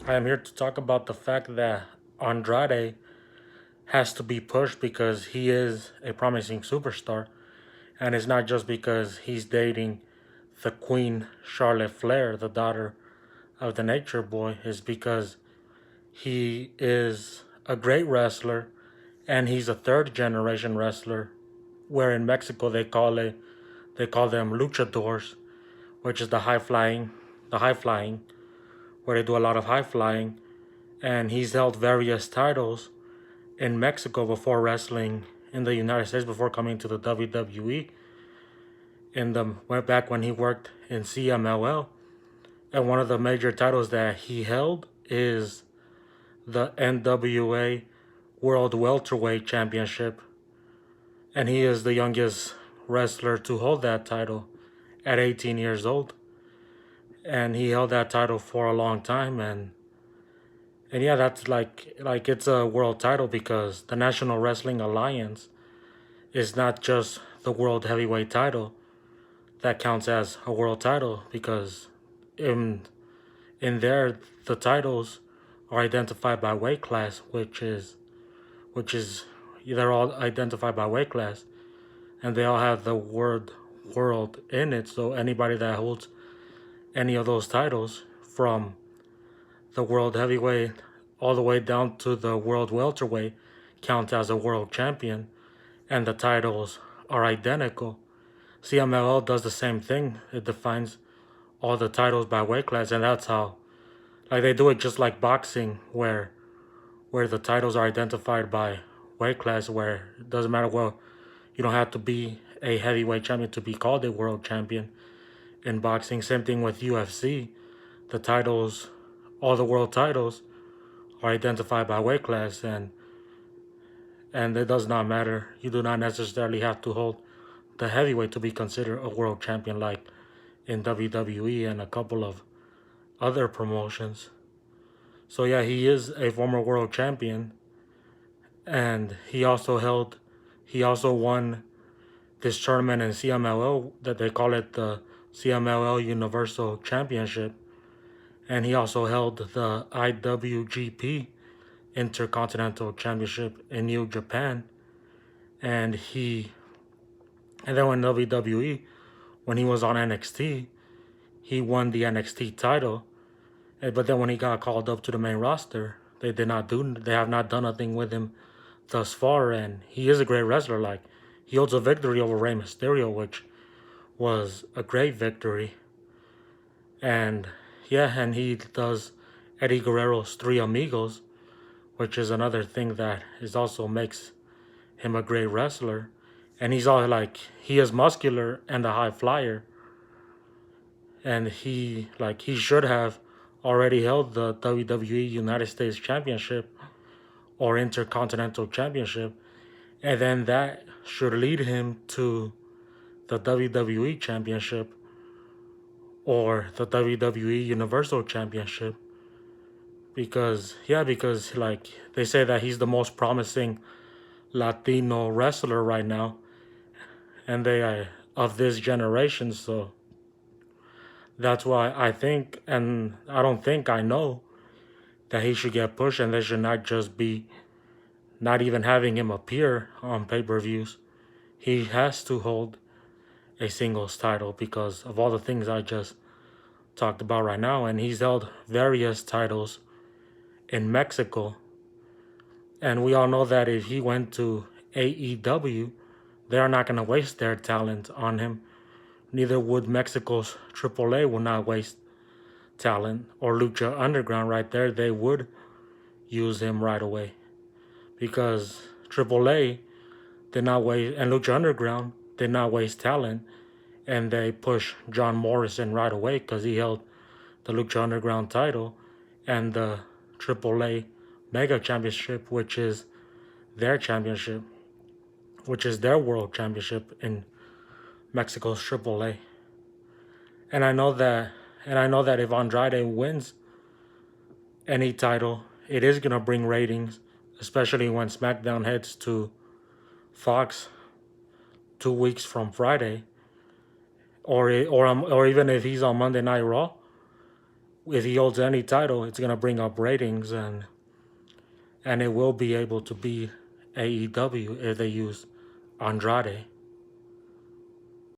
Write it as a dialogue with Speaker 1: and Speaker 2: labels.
Speaker 1: I am here to talk about the fact that Andrade has to be pushed because he is a promising superstar. And it's not just because he's dating the Queen Charlotte Flair, the daughter of the Nature Boy. It's because he is a great wrestler and he's a third generation wrestler. Where in Mexico they call them luchadors, which is the high flying, where they do a lot of high flying. And he's held various titles in Mexico before wrestling in the United States before coming to the WWE. In the went back when he worked in CMLL, and one of the major titles that he held is the NWA World Welterweight Championship, and he is the youngest wrestler to hold that title at 18 years old, and he held that title for a long time. And yeah, that's like it's a world title because the National Wrestling Alliance is not just the world heavyweight title that counts as a world title, because in there the titles are identified by weight class, which is they're all identified by weight class, and they all have the word world in it. So anybody that holds any of those titles, from the world heavyweight all the way down to the world welterweight, count as a world champion, and the titles are identical. CMLL does the same thing. It defines all the titles by weight class, and that's how, like, they do it just like boxing, where the titles are identified by weight class, where it doesn't matter, well, you don't have to be a heavyweight champion to be called a world champion in boxing. Same thing with UFC. The titles, all the world titles, are identified by weight class, and it does not matter. You do not necessarily have to hold the heavyweight to be considered a world champion, like in WWE and a couple of other promotions. So yeah, he is a former world champion, and he also won this tournament in CMLL that they call it the CMLL Universal Championship, and he also held the IWGP Intercontinental Championship in New Japan, and then when WWE, when he was on NXT, he won the NXT title. But then when he got called up to the main roster, they have not done nothing with him thus far. And he is a great wrestler. Like, he holds a victory over Rey Mysterio, which was a great victory. And yeah, and he does Eddie Guerrero's Three Amigos, which is another thing that is also makes him a great wrestler. And he is muscular and a high flyer, and he should have already held the WWE United States Championship or Intercontinental Championship, and then that should lead him to the WWE Championship or the WWE Universal Championship, because like they say that he's the most promising Latino wrestler right now, and they are of this generation. So that's why I think, and I don't think, I know that he should get pushed, and they should not just be not even having him appear on pay-per-views. He has to hold a singles title because of all the things I just talked about right now. And he's held various titles in Mexico. And we all know that if he went to AEW, they're not going to waste their talent on him. Neither would Mexico's AAA would not waste talent, or Lucha Underground right there. They would use him right away, because AAA did not waste, and Lucha Underground did not waste talent, and they pushed John Morrison right away because he held the Lucha Underground title and the AAA Mega Championship, which is their championship, which is their world championship in Mexico's AAA. And I know that if Andrade wins any title, it is gonna bring ratings, especially when SmackDown heads to Fox 2 weeks from Friday, or even if he's on Monday Night Raw, if he holds any title, it's gonna bring up ratings, and it will be able to be AEW if they use Andrade.